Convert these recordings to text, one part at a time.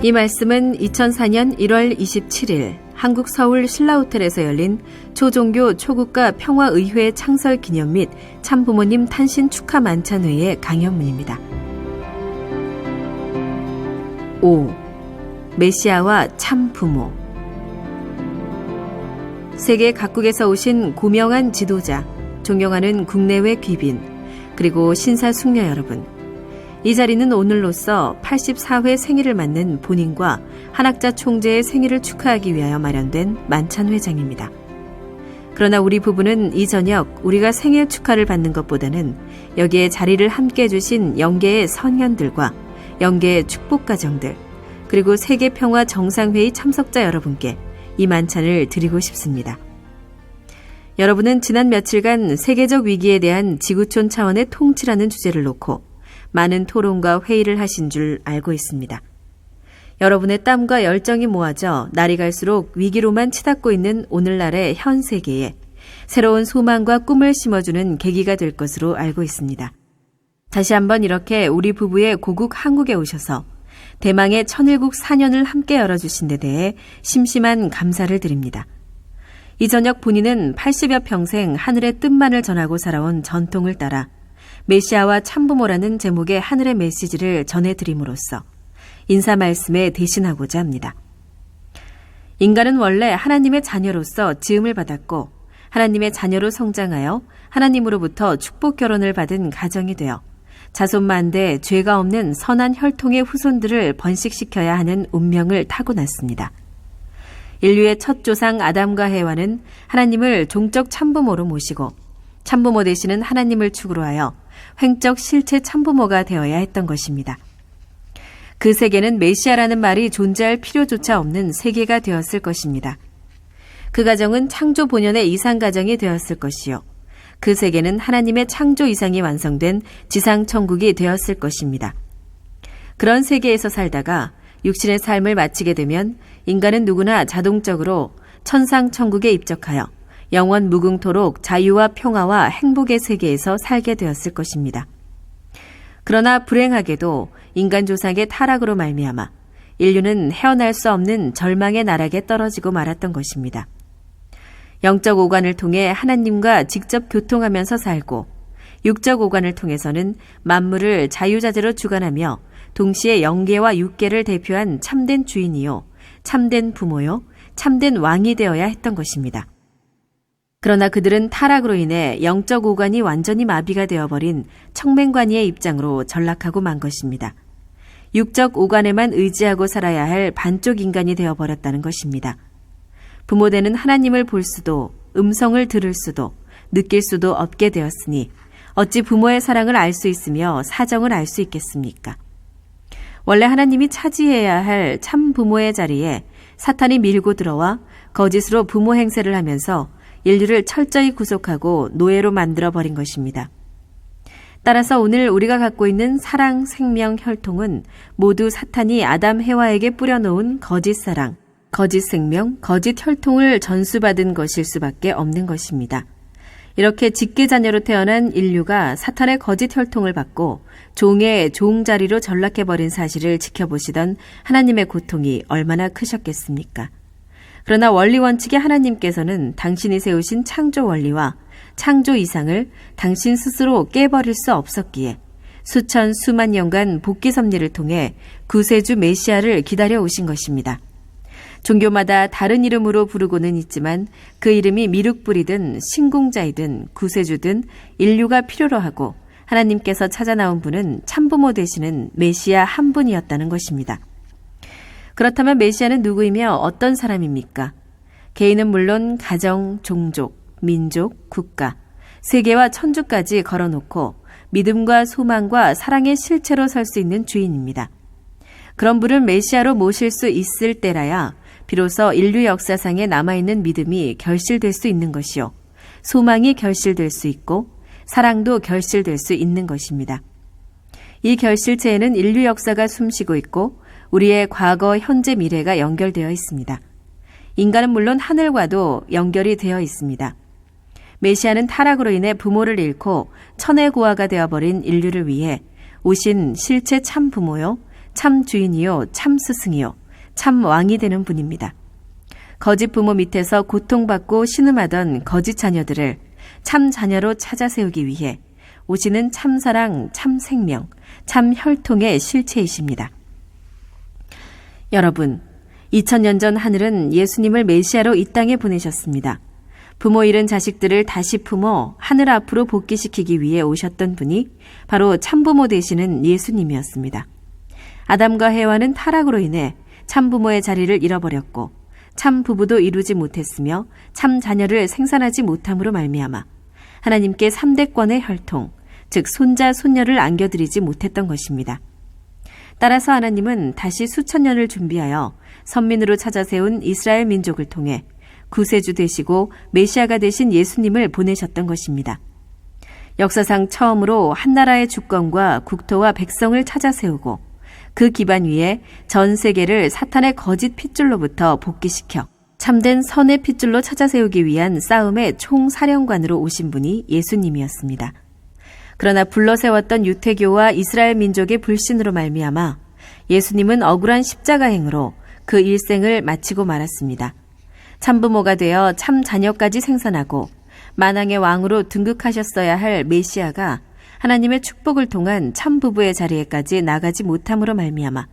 이 말씀은 2004년 1월 27일 한국 서울 신라호텔에서 열린 초종교 초국가 평화의회 창설 기념 및 참부모님 탄신 축하 만찬회의 강연문입니다. 5. 메시아와 참부모. 세계 각국에서 오신 고명한 지도자, 존경하는 국내외 귀빈, 그리고 신사숙녀 여러분. 이 자리는 오늘로써 84회 생일을 맞는 본인과 한학자 총재의 생일을 축하하기 위하여 마련된 만찬회장입니다. 그러나 우리 부부는 이 저녁 우리가 생일 축하를 받는 것보다는 여기에 자리를 함께 해주신 영계의 선현들과 영계의 축복가정들, 그리고 세계평화 정상회의 참석자 여러분께 이 만찬을 드리고 싶습니다. 여러분은 지난 며칠간 세계적 위기에 대한 지구촌 차원의 통치라는 주제를 놓고 많은 토론과 회의를 하신 줄 알고 있습니다. 여러분의 땀과 열정이 모아져 날이 갈수록 위기로만 치닫고 있는 오늘날의 현 세계에 새로운 소망과 꿈을 심어주는 계기가 될 것으로 알고 있습니다. 다시 한번 이렇게 우리 부부의 고국 한국에 오셔서 대망의 천일국 4년을 함께 열어주신 데 대해 심심한 감사를 드립니다. 이 저녁 본인은 80여 평생 하늘의 뜻만을 전하고 살아온 전통을 따라 메시아와 참부모라는 제목의 하늘의 메시지를 전해드림으로써 인사 말씀에 대신하고자 합니다. 인간은 원래 하나님의 자녀로서 지음을 받았고 하나님의 자녀로 성장하여 하나님으로부터 축복 결혼을 받은 가정이 되어 자손만대 죄가 없는 선한 혈통의 후손들을 번식시켜야 하는 운명을 타고났습니다. 인류의 첫 조상 아담과 해와는 하나님을 종적 참부모로 모시고 참부모 되시는 하나님을 축으로 하여 횡적 실체 참부모가 되어야 했던 것입니다. 그 세계는 메시아라는 말이 존재할 필요조차 없는 세계가 되었을 것입니다. 그 가정은 창조 본연의 이상 가정이 되었을 것이요. 그 세계는 하나님의 창조 이상이 완성된 지상 천국이 되었을 것입니다. 그런 세계에서 살다가 육신의 삶을 마치게 되면 인간은 누구나 자동적으로 천상 천국에 입적하여 영원 무궁토록 자유와 평화와 행복의 세계에서 살게 되었을 것입니다. 그러나 불행하게도 인간 조상의 타락으로 말미암아 인류는 헤어날 수 없는 절망의 나락에 떨어지고 말았던 것입니다. 영적 오관을 통해 하나님과 직접 교통하면서 살고 육적 오관을 통해서는 만물을 자유자재로 주관하며 동시에 영계와 육계를 대표한 참된 주인이요, 참된 부모요, 참된 왕이 되어야 했던 것입니다. 그러나 그들은 타락으로 인해 영적 오관이 완전히 마비가 되어버린 청맹관이의 입장으로 전락하고 만 것입니다. 육적 오관에만 의지하고 살아야 할 반쪽 인간이 되어버렸다는 것입니다. 부모되는 하나님을 볼 수도 음성을 들을 수도 느낄 수도 없게 되었으니 어찌 부모의 사랑을 알 수 있으며 사정을 알 수 있겠습니까? 원래 하나님이 차지해야 할 참 부모의 자리에 사탄이 밀고 들어와 거짓으로 부모 행세를 하면서 인류를 철저히 구속하고 노예로 만들어버린 것입니다. 따라서 오늘 우리가 갖고 있는 사랑, 생명, 혈통은 모두 사탄이 아담, 해와에게 뿌려놓은 거짓 사랑, 거짓 생명, 거짓 혈통을 전수받은 것일 수밖에 없는 것입니다. 이렇게 직계 자녀로 태어난 인류가 사탄의 거짓 혈통을 받고 종의 종자리로 전락해버린 사실을 지켜보시던 하나님의 고통이 얼마나 크셨겠습니까? 그러나 원리 원칙의 하나님께서는 당신이 세우신 창조 원리와 창조 이상을 당신 스스로 깨버릴 수 없었기에 수천 수만 년간 복귀 섭리를 통해 구세주 메시아를 기다려 오신 것입니다. 종교마다 다른 이름으로 부르고는 있지만 그 이름이 미륵불이든 신궁자이든 구세주든 인류가 필요로 하고 하나님께서 찾아 나온 분은 참부모 되시는 메시아 한 분이었다는 것입니다. 그렇다면 메시아는 누구이며 어떤 사람입니까? 개인은 물론 가정, 종족, 민족, 국가, 세계와 천주까지 걸어놓고 믿음과 소망과 사랑의 실체로 설 수 있는 주인입니다. 그런 분을 메시아로 모실 수 있을 때라야 비로소 인류 역사상에 남아있는 믿음이 결실될 수 있는 것이요, 소망이 결실될 수 있고 사랑도 결실될 수 있는 것입니다. 이 결실체에는 인류 역사가 숨쉬고 있고 우리의 과거, 현재, 미래가 연결되어 있습니다. 인간은 물론 하늘과도 연결이 되어 있습니다. 메시아는 타락으로 인해 부모를 잃고 천의 고아가 되어버린 인류를 위해 오신 실체 참 부모요, 참 주인이요, 참 스승이요, 참 왕이 되는 분입니다. 거짓 부모 밑에서 고통받고 신음하던 거짓 자녀들을 참 자녀로 찾아 세우기 위해 오시는 참 사랑, 참 생명, 참 혈통의 실체이십니다. 여러분, 2000년 전 하늘은 예수님을 메시아로 이 땅에 보내셨습니다. 부모 잃은 자식들을 다시 품어 하늘 앞으로 복귀시키기 위해 오셨던 분이 바로 참부모 되시는 예수님이었습니다. 아담과 해와는 타락으로 인해 참부모의 자리를 잃어버렸고 참부부도 이루지 못했으며 참 자녀를 생산하지 못함으로 말미암아 하나님께 3대권의 혈통, 즉 손자, 손녀를 안겨드리지 못했던 것입니다. 따라서 하나님은 다시 수천 년을 준비하여 선민으로 찾아 세운 이스라엘 민족을 통해 구세주 되시고 메시아가 되신 예수님을 보내셨던 것입니다. 역사상 처음으로 한 나라의 주권과 국토와 백성을 찾아 세우고 그 기반 위에 전 세계를 사탄의 거짓 핏줄로부터 복귀시켜 참된 선의 핏줄로 찾아 세우기 위한 싸움의 총사령관으로 오신 분이 예수님이었습니다. 그러나 불러세웠던 유태교와 이스라엘 민족의 불신으로 말미암아 예수님은 억울한 십자가행으로 그 일생을 마치고 말았습니다. 참부모가 되어 참 자녀까지 생산하고 만왕의 왕으로 등극하셨어야 할 메시아가 하나님의 축복을 통한 참부부의 자리에까지 나가지 못함으로 말미암아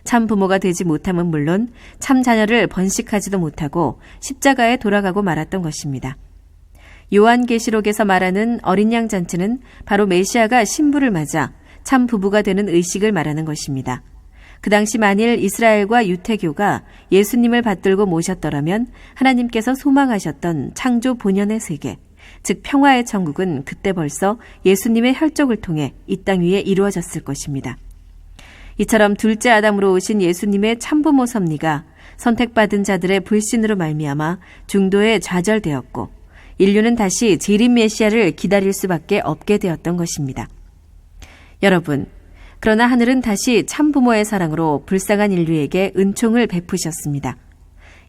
참부모가 되지 못함은 물론 참 자녀를 번식하지도 못하고 십자가에 돌아가고 말았던 것입니다. 요한계시록에서 말하는 어린 양 잔치는 바로 메시아가 신부를 맞아 참 부부가 되는 의식을 말하는 것입니다. 그 당시 만일 이스라엘과 유태교가 예수님을 받들고 모셨더라면 하나님께서 소망하셨던 창조 본연의 세계, 즉 평화의 천국은 그때 벌써 예수님의 혈족을 통해 이 땅 위에 이루어졌을 것입니다. 이처럼 둘째 아담으로 오신 예수님의 참부모 섭리가 선택받은 자들의 불신으로 말미암아 중도에 좌절되었고 인류는 다시 재림 메시아를 기다릴 수밖에 없게 되었던 것입니다. 여러분, 그러나 하늘은 다시 참부모의 사랑으로 불쌍한 인류에게 은총을 베푸셨습니다.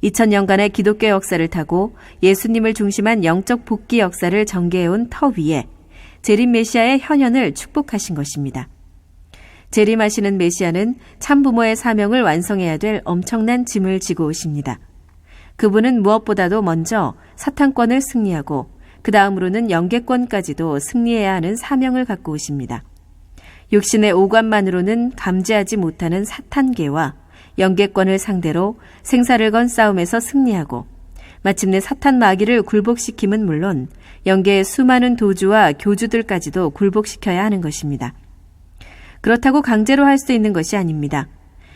2000년간의 기독교 역사를 타고 예수님을 중심한 영적 복귀 역사를 전개해온 터 위에 재림 메시아의 현현을 축복하신 것입니다. 재림하시는 메시아는 참부모의 사명을 완성해야 될 엄청난 짐을 지고 오십니다. 그분은 무엇보다도 먼저 사탄권을 승리하고 그 다음으로는 영계권까지도 승리해야 하는 사명을 갖고 오십니다. 육신의 오관만으로는 감지하지 못하는 사탄계와 영계권을 상대로 생사를 건 싸움에서 승리하고 마침내 사탄 마귀를 굴복시킴은 물론 영계의 수많은 도주와 교주들까지도 굴복시켜야 하는 것입니다. 그렇다고 강제로 할 수 있는 것이 아닙니다.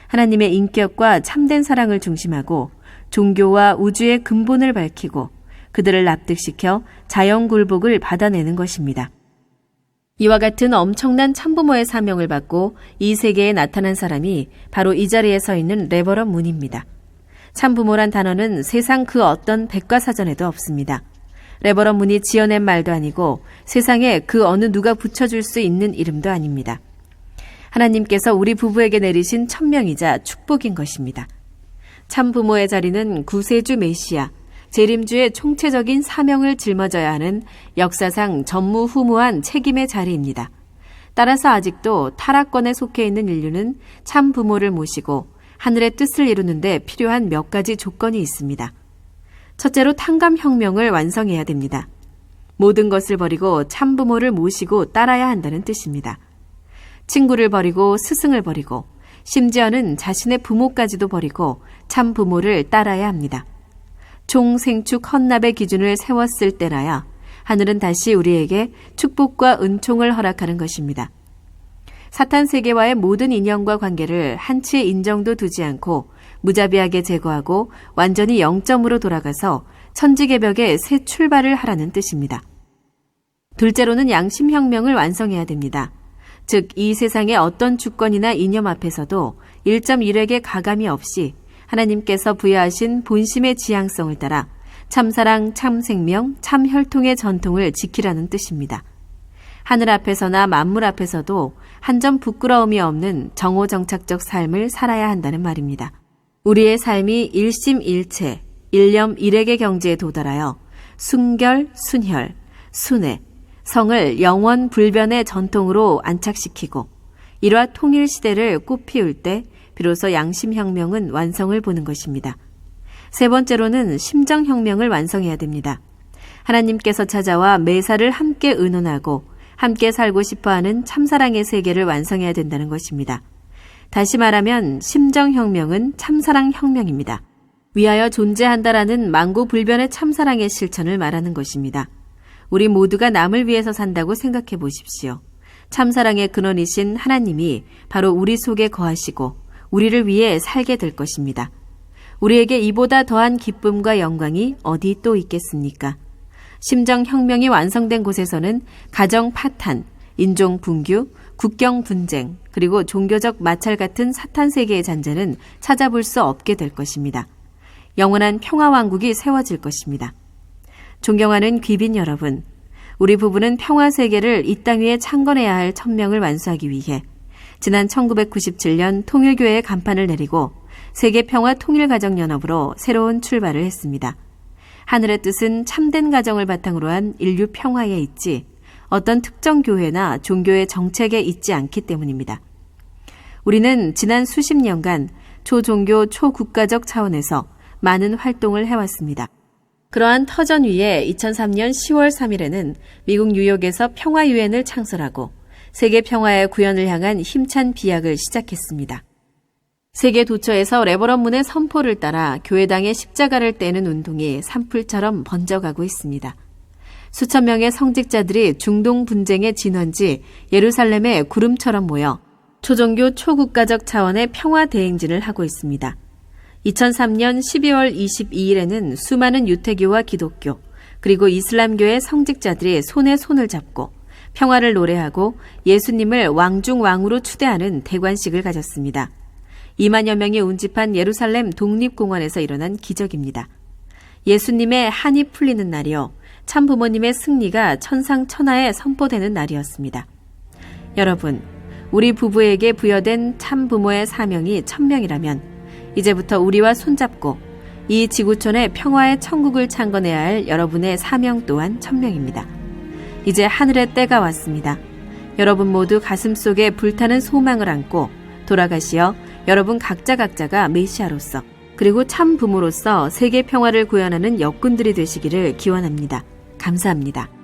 하나님의 인격과 참된 사랑을 중심하고 종교와 우주의 근본을 밝히고 그들을 납득시켜 자연 굴복을 받아내는 것입니다. 이와 같은 엄청난 참부모의 사명을 받고 이 세계에 나타난 사람이 바로 이 자리에 서 있는 레버런 문입니다. 참부모란 단어는 세상 그 어떤 백과사전에도 없습니다. 레버런 문이 지어낸 말도 아니고 세상에 그 어느 누가 붙여줄 수 있는 이름도 아닙니다. 하나님께서 우리 부부에게 내리신 천명이자 축복인 것입니다. 참부모의 자리는 구세주 메시아, 재림주의 총체적인 사명을 짊어져야 하는 역사상 전무후무한 책임의 자리입니다. 따라서 아직도 타락권에 속해 있는 인류는 참부모를 모시고 하늘의 뜻을 이루는 데 필요한 몇 가지 조건이 있습니다. 첫째로 탕감혁명을 완성해야 됩니다. 모든 것을 버리고 참부모를 모시고 따라야 한다는 뜻입니다. 친구를 버리고 스승을 버리고 심지어는 자신의 부모까지도 버리고 참부모를 따라야 합니다. 총생축 헌납의 기준을 세웠을 때라야 하늘은 다시 우리에게 축복과 은총을 허락하는 것입니다. 사탄 세계와의 모든 인연과 관계를 한치의 인정도 두지 않고 무자비하게 제거하고 완전히 0점으로 돌아가서 천지개벽의 새 출발을 하라는 뜻입니다. 둘째로는 양심혁명을 완성해야 됩니다. 즉, 이 세상의 어떤 주권이나 이념 앞에서도 1.1획의 가감이 없이 하나님께서 부여하신 본심의 지향성을 따라 참사랑, 참생명, 참혈통의 전통을 지키라는 뜻입니다. 하늘 앞에서나 만물 앞에서도 한 점 부끄러움이 없는 정오정착적 삶을 살아야 한다는 말입니다. 우리의 삶이 일심일체, 일념일액의 경지에 도달하여 순결, 순혈, 순회, 성을 영원 불변의 전통으로 안착시키고 일화 통일 시대를 꽃피울 때 비로소 양심혁명은 완성을 보는 것입니다. 세 번째로는 심정혁명을 완성해야 됩니다. 하나님께서 찾아와 매사를 함께 의논하고 함께 살고 싶어하는 참사랑의 세계를 완성해야 된다는 것입니다. 다시 말하면 심정혁명은 참사랑혁명입니다. 위하여 존재한다라는 만고불변의 참사랑의 실천을 말하는 것입니다. 우리 모두가 남을 위해서 산다고 생각해 보십시오. 참사랑의 근원이신 하나님이 바로 우리 속에 거하시고 우리를 위해 살게 될 것입니다. 우리에게 이보다 더한 기쁨과 영광이 어디 또 있겠습니까? 심정혁명이 완성된 곳에서는 가정 파탄, 인종 분규, 국경 분쟁, 그리고 종교적 마찰 같은 사탄 세계의 잔재는 찾아볼 수 없게 될 것입니다. 영원한 평화왕국이 세워질 것입니다. 존경하는 귀빈 여러분, 우리 부부는 평화 세계를 이 땅 위에 창건해야 할 천명을 완수하기 위해 지난 1997년 통일교회의 간판을 내리고 세계평화통일가정연합으로 새로운 출발을 했습니다. 하늘의 뜻은 참된 가정을 바탕으로 한 인류 평화에 있지 어떤 특정 교회나 종교의 정책에 있지 않기 때문입니다. 우리는 지난 수십 년간 초종교, 초국가적 차원에서 많은 활동을 해왔습니다. 그러한 터전 위에 2003년 10월 3일에는 미국 뉴욕에서 평화유엔을 창설하고 세계 평화의 구현을 향한 힘찬 비약을 시작했습니다. 세계 도처에서 레버런문의 선포를 따라 교회당의 십자가를 떼는 운동이 산불처럼 번져가고 있습니다. 수천 명의 성직자들이 중동 분쟁의 진원지 예루살렘에 구름처럼 모여 초종교 초국가적 차원의 평화 대행진을 하고 있습니다. 2003년 12월 22일에는 수많은 유태교와 기독교 그리고 이슬람교의 성직자들이 손에 손을 잡고 평화를 노래하고 예수님을 왕중왕으로 추대하는 대관식을 가졌습니다. 2만여 명이 운집한 예루살렘 독립공원에서 일어난 기적입니다. 예수님의 한이 풀리는 날이요, 참부모님의 승리가 천상천하에 선포되는 날이었습니다. 여러분, 우리 부부에게 부여된 참부모의 사명이 천명이라면 이제부터 우리와 손잡고 이 지구촌의 평화의 천국을 창건해야 할 여러분의 사명 또한 천명입니다. 이제 하늘의 때가 왔습니다. 여러분 모두 가슴속에 불타는 소망을 안고 돌아가시어 여러분 각자가 메시아로서 그리고 참 부모로서 세계 평화를 구현하는 역군들이 되시기를 기원합니다. 감사합니다.